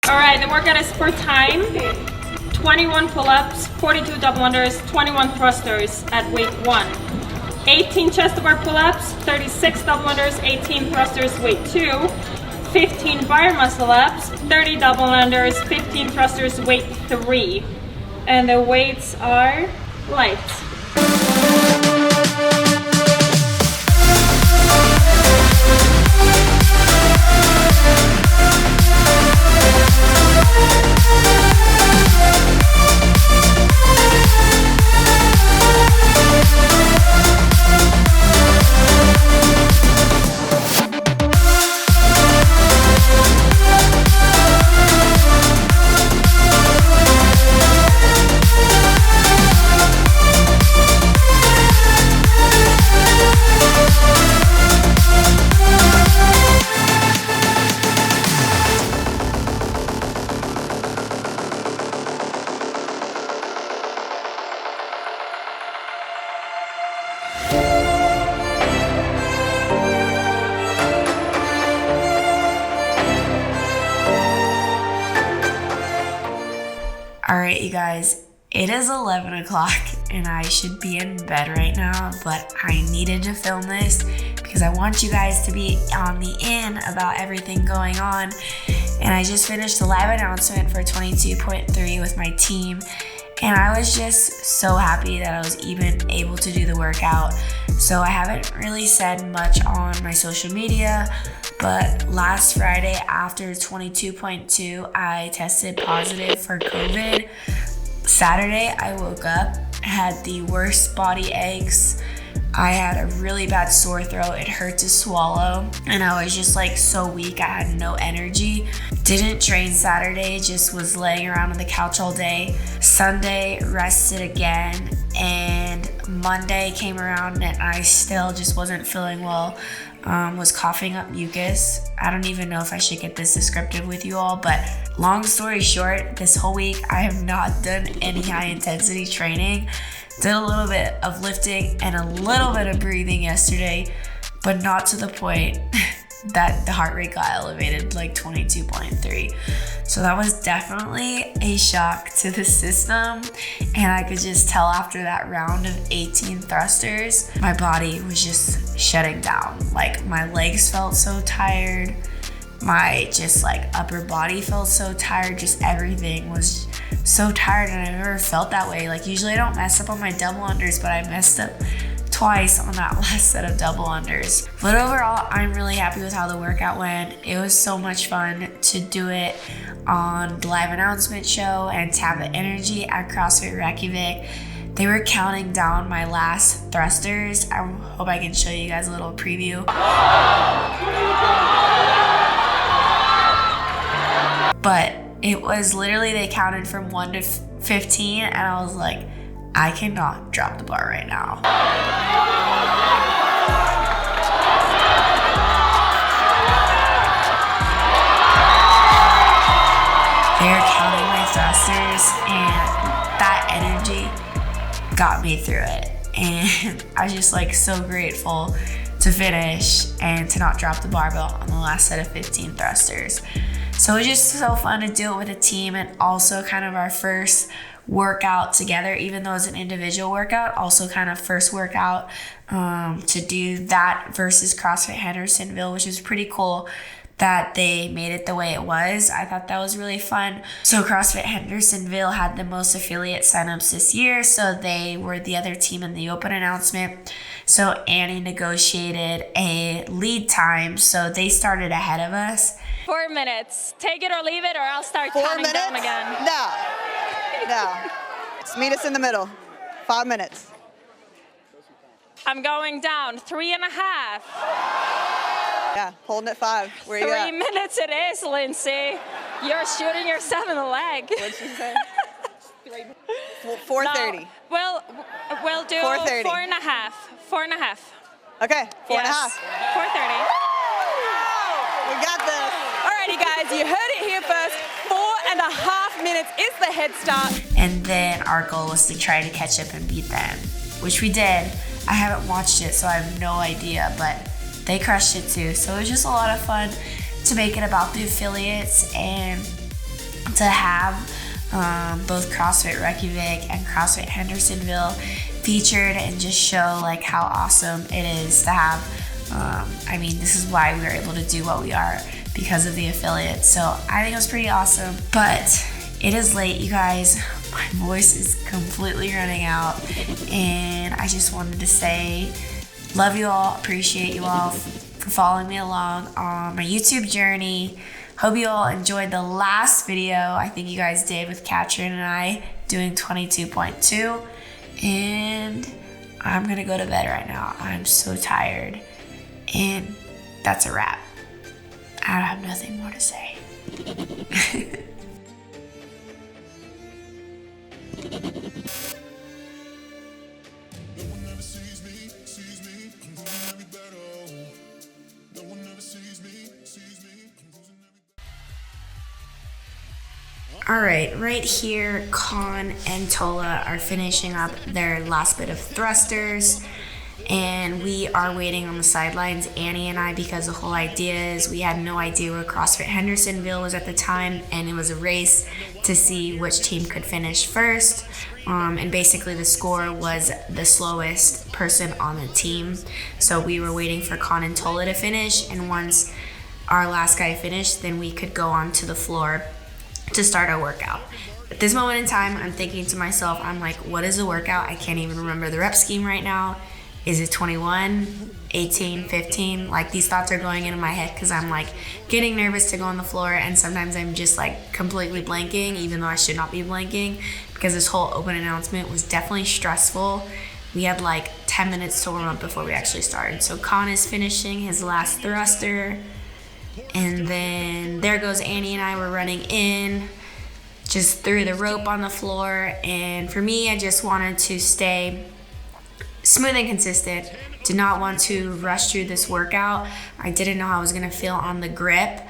Alright, the workout is for time. 21 pull-ups, 42 double unders, 21 thrusters at weight 1. 18 chest to bar pull-ups, 36 double unders, 18 thrusters, weight 2. 15 bar muscle ups, 30 double unders, 15 thrusters, weight 3. And the weights are light. Alright, you guys, it is 11 o'clock and I should be in bed right now, but I needed to film this because I want you guys to be on the in about everything going on. And I just finished the live announcement for 22.3 with my team, and I was just so happy that I was even able to do the workout. So I haven't really said much on my social media, but last Friday after 22.2, I tested positive for COVID. Saturday, I woke up, had the worst body aches. I had a really bad sore throat. It hurt to swallow, and I was just like so weak. I had no energy. Didn't train Saturday, just was laying around on the couch all day. Sunday, rested again, and Monday came around and I still just wasn't feeling well. Was coughing up mucus. I don't even know if I should get this descriptive with you all, but long story short, this whole week I have not done any high intensity training. Did a little bit of lifting and a little bit of breathing yesterday, but not to the point that the heart rate got elevated like 22.3. So that was definitely a shock to the system, and I could just tell after that round of 18 thrusters, my body was just shutting down. Like my legs felt so tired, my just like upper body felt so tired, just everything was so tired, and I've never felt that way. Like usually I don't mess up on my double unders, but I messed up twice on that last set of double unders. But overall, I'm really happy with how the workout went. It was so much fun to do it on the live announcement show and to have the energy at CrossFit Reykjavik. They were counting down my last thrusters. I hope I can show you guys a little preview. But it was literally, they counted from 1 to 15, and I was like, I cannot drop the bar right now. They're counting my thrusters, and that energy got me through it. And I was just like so grateful to finish and to not drop the barbell on the last set of 15 thrusters. So it was just so fun to do it with a team, and also kind of our first workout together, even though it's an individual workout, also kind of first workout to do that versus CrossFit Hendersonville, which was pretty cool that they made it the way it was. I thought that was really fun. So CrossFit Hendersonville had the most affiliate signups this year, so they were the other team in the open announcement. So Annie negotiated a lead time, so they started ahead of us. 4 minutes. Take it or leave it, or I'll start counting down again. No. Just meet us in the middle. 5 minutes. I'm going down. 3.5. Yeah, holding at 5. Where you 3 at? minutes it is, Lindsay. You're shooting yourself in the leg. What'd she say? 4:30. No, well, We'll do 4:30. 4.5. 4.5. Okay, 4.5. 4:30. We got this. Alrighty, guys, you heard it here first. 4.5 minutes is the head start. And then our goal was to try to catch up and beat them, which we did. I haven't watched it, so I have no idea, but they crushed it too. So it was just a lot of fun to make it about the affiliates and to have both CrossFit Reykjavik and CrossFit Hendersonville featured and just show like how awesome it is to have. I mean, this is why we were able to do what we are, because of the affiliates. So I think it was pretty awesome, but it is late, you guys. My voice is completely running out, and I just wanted to say love you all, appreciate you all for following me along on my YouTube journey. Hope you all enjoyed the last video I think you guys did with Katrin and I doing 22.2, and I'm gonna go to bed right now. I'm so tired, and that's a wrap. I have nothing more to say. All right here, Con and Tola are finishing up their last bit of thrusters, and we are waiting on the sidelines, Annie and I, because the whole idea is we had no idea where CrossFit Hendersonville was at the time, and it was a race to see which team could finish first. And basically the score was the slowest person on the team. So we were waiting for Con and Tola to finish, and once our last guy finished, then we could go onto the floor to start our workout. At this moment in time, I'm thinking to myself, I'm like, what is a workout? I can't even remember the rep scheme right now. Is it 21, 18, 15? Like, these thoughts are going into my head because I'm like getting nervous to go on the floor, and sometimes I'm just like completely blanking, even though I should not be blanking, because this whole open announcement was definitely stressful. We had like 10 minutes to warm up before we actually started. So Con is finishing his last thruster, and then there goes Annie and I were running in, just threw the rope on the floor. And for me, I just wanted to stay smooth and consistent. Did not want to rush through this workout. I didn't know how I was gonna feel on the grip.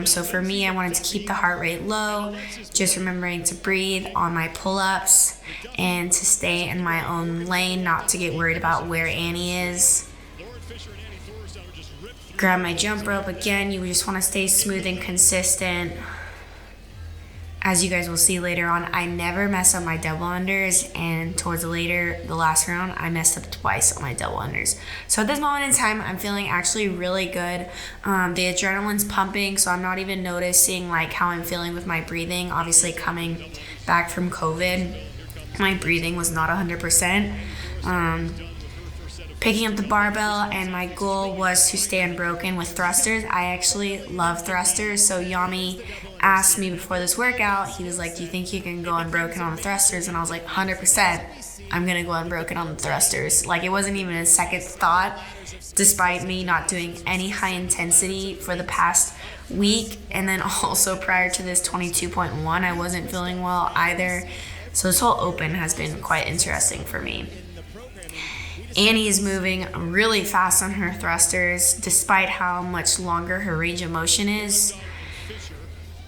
So for me, I wanted to keep the heart rate low, just remembering to breathe on my pull-ups and to stay in my own lane, not to get worried about where Annie is. Grab my jump rope again. You just wanna stay smooth and consistent. As you guys will see later on, I never mess up my double unders, and towards the last round, I messed up twice on my double unders. So at this moment in time, I'm feeling actually really good. The adrenaline's pumping, so I'm not even noticing like how I'm feeling with my breathing. Obviously, coming back from COVID, my breathing was not 100%. Picking up the barbell, and my goal was to stay unbroken with thrusters. I actually love thrusters, so Yami asked me before this workout, he was like, do you think you can go unbroken on the thrusters? And I was like, 100%, I'm gonna go unbroken on the thrusters. Like, it wasn't even a second thought, despite me not doing any high intensity for the past week. And then also prior to this 22.1, I wasn't feeling well either. So this whole open has been quite interesting for me. Annie is moving really fast on her thrusters, despite how much longer her range of motion is.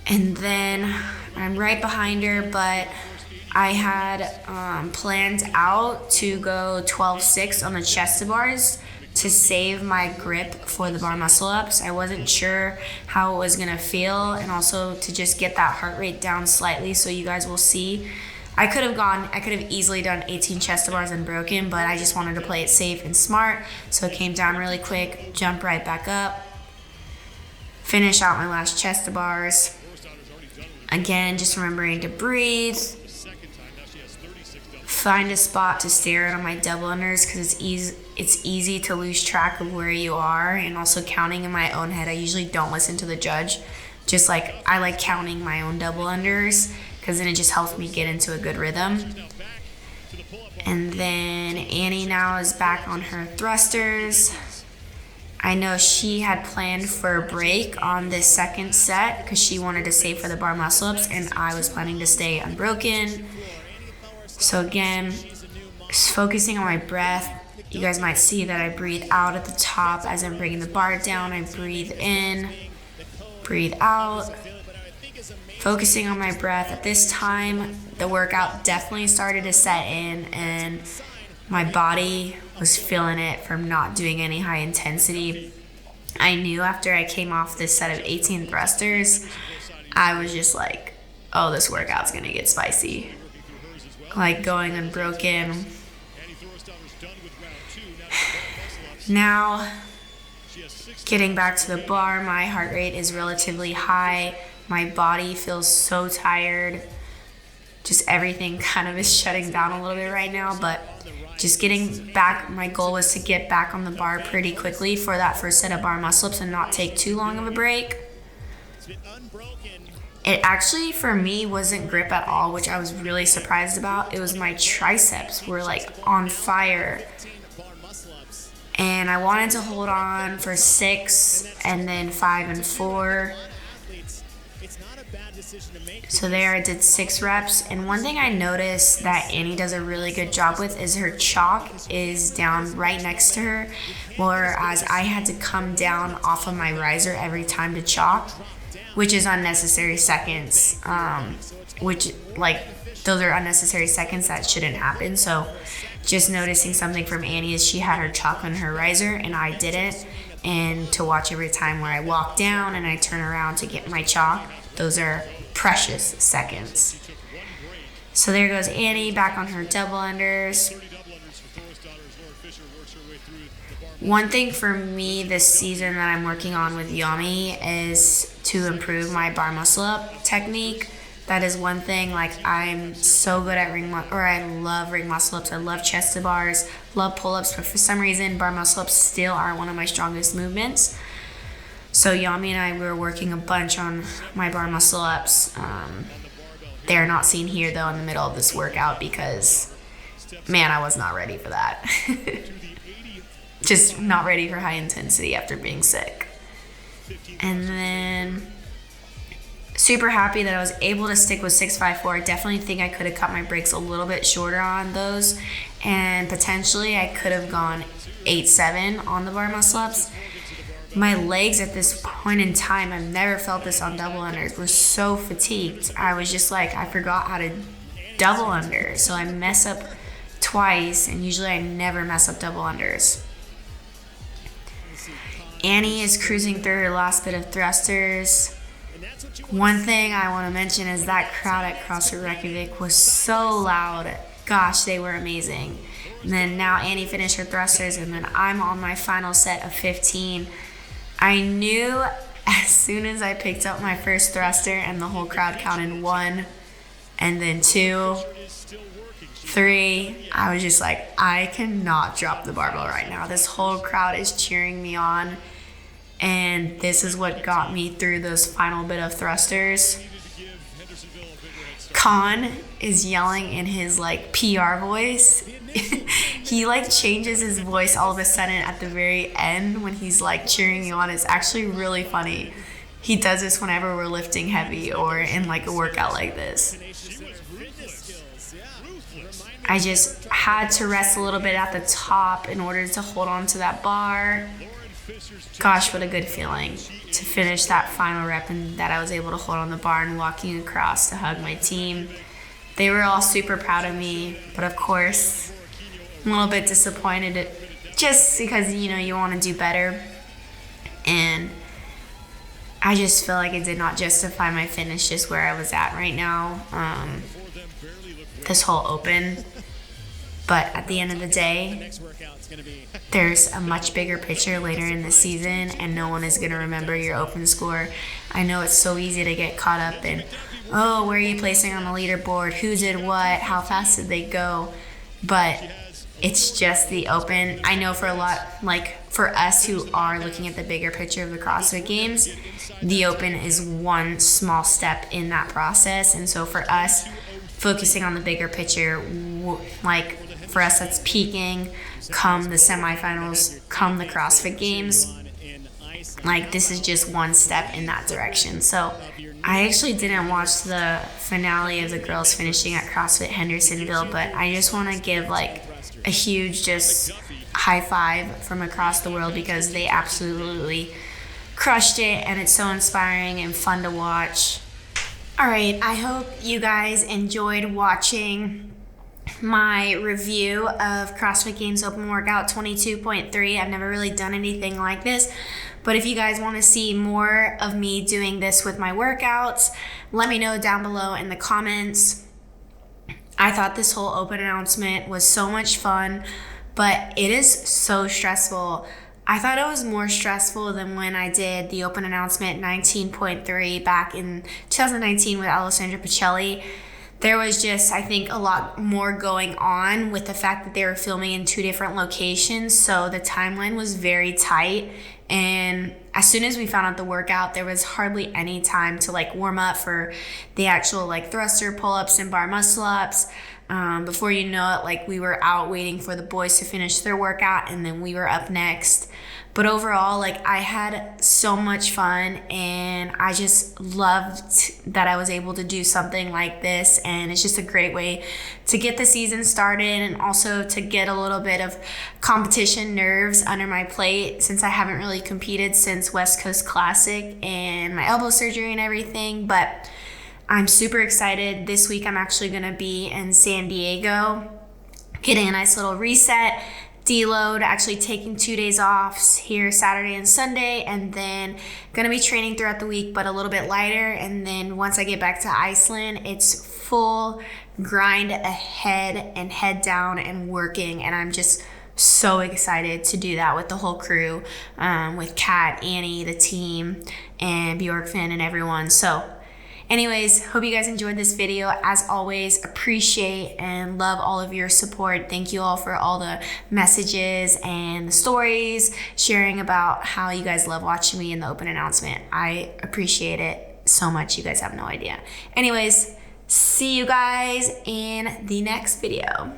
And then I'm right behind her, but I had planned out to go 12.6 on the chest to bars to save my grip for the bar muscle ups. I wasn't sure how it was gonna feel, and also to just get that heart rate down slightly so you guys will see. I could have easily done 18 chest to bars unbroken, but I just wanted to play it safe and smart. So it came down really quick, jump right back up, finish out my last chest to bars. Again, just remembering to breathe, find a spot to stare at on my double unders, because it's easy to lose track of where you are, and also counting in my own head. I usually don't listen to the judge. Just like, I like counting my own double unders, because then it just helps me get into a good rhythm. And then Annie now is back on her thrusters. I know she had planned for a break on this second set because she wanted to save for the bar muscle ups, and I was planning to stay unbroken. So again, focusing on my breath. You guys might see that I breathe out at the top as I'm bringing the bar down. I breathe in, breathe out, focusing on my breath. At this time, the workout definitely started to set in, and my body was feeling it from not doing any high intensity. I knew after I came off this set of 18 thrusters, I was just like, oh, this workout's gonna get spicy. Like going unbroken. Now, getting back to the bar, my heart rate is relatively high. My body feels so tired. Just everything kind of is shutting down a little bit right now, but just getting back, my goal was to get back on the bar pretty quickly for that first set of bar muscle-ups and not take too long of a break. It actually, for me, wasn't grip at all, which I was really surprised about. It was my triceps were like on fire. And I wanted to hold on for 6 and then 5 and 4. So there I did 6 reps. And one thing I noticed that Annie does a really good job with is her chalk is down right next to her, whereas I had to come down off of my riser every time to chalk, which is unnecessary seconds, which like those are unnecessary seconds that shouldn't happen. So just noticing something from Annie is she had her chalk on her riser and I didn't. And to watch every time where I walk down and I turn around to get my chalk, those are precious seconds. So there goes Annie back on her double unders. One thing for me this season that I'm working on with Yami is to improve my bar muscle up technique. That is one thing, like I'm so good at I love ring muscle ups. I love chest to bars, love pull ups, but for some reason bar muscle ups still are one of my strongest movements. So Yami and I were working a bunch on my bar muscle ups. They're not seen here though in the middle of this workout because, man, I was not ready for that. Just not ready for high intensity after being sick. And then super happy that I was able to stick with 654. I definitely think I could have cut my breaks a little bit shorter on those, and potentially I could have gone 8-7 on the bar muscle ups. My legs at this point in time, I've never felt this on double unders, were so fatigued. I was just like, I forgot how to double under. So I mess up twice, and usually I never mess up double unders. Annie is cruising through her last bit of thrusters. One thing I want to mention is that crowd at CrossFit Reykjavik was so loud. Gosh, they were amazing. And then now Annie finished her thrusters, and then I'm on my final set of 15. I knew as soon as I picked up my first thruster and the whole crowd counted 1 and then 2, 3, I was just like, I cannot drop the barbell right now. This whole crowd is cheering me on, and this is what got me through those final bit of thrusters. Khan is yelling in his like PR voice. He like changes his voice all of a sudden at the very end when he's like cheering you on. It's actually really funny. He does this whenever we're lifting heavy or in like a workout like this. I just had to rest a little bit at the top in order to hold on to that bar. Gosh, what a good feeling to finish that final rep and that I was able to hold on the bar and walking across to hug my team. They were all super proud of me, but of course, I'm a little bit disappointed just because, you know, you want to do better. And I just feel like it did not justify my finish just where I was at right now, this whole open. But at the end of the day, there's a much bigger picture later in the season, and no one is going to remember your open score. I know it's so easy to get caught up in, oh, where are you placing on the leaderboard? Who did what? How fast did they go? But it's just the open. I know for a lot, like for us who are looking at the bigger picture of the CrossFit Games, the open is one small step in that process. And so for us, focusing on the bigger picture, like for us, that's peaking come the semifinals, come the CrossFit Games. Like this is just one step in that direction. So I actually didn't watch the finale of the girls finishing at CrossFit Hendersonville, but I just want to give like a huge just high five from across the world because they absolutely crushed it, and it's so inspiring and fun to watch. All right, I hope you guys enjoyed watching my review of CrossFit Games Open Workout 22.3. I've never really done anything like this, but if you guys want to see more of me doing this with my workouts, let me know down below in the comments. I thought this whole open announcement was so much fun, but it is so stressful. I thought it was more stressful than when I did the open announcement 19.3 back in 2019 with Alessandra Pacelli. There was just, I think, a lot more going on with the fact that they were filming in 2 different locations, so the timeline was very tight. And as soon as we found out the workout, there was hardly any time to like warm up for the actual like thruster pull-ups and bar muscle ups. Before you know it, like we were out waiting for the boys to finish their workout, and then we were up next. But overall, like I had so much fun, and I just loved that I was able to do something like this. And it's just a great way to get the season started, and also to get a little bit of competition nerves under my plate, since I haven't really competed since West Coast Classic and my elbow surgery and everything. But I'm super excited. This week I'm actually gonna be in San Diego, getting a nice little reset, deload, actually taking 2 days off here, Saturday and Sunday, and then gonna be training throughout the week, but a little bit lighter. And then once I get back to Iceland, it's full grind ahead and head down and working. And I'm just so excited to do that with the whole crew, with Kat, Annie, the team, and Bjorkfinn and everyone. So anyways, hope you guys enjoyed this video. As always, appreciate and love all of your support. Thank you all for all the messages and the stories, sharing about how you guys love watching me in the open announcement. I appreciate it so much. You guys have no idea. Anyways, see you guys in the next video.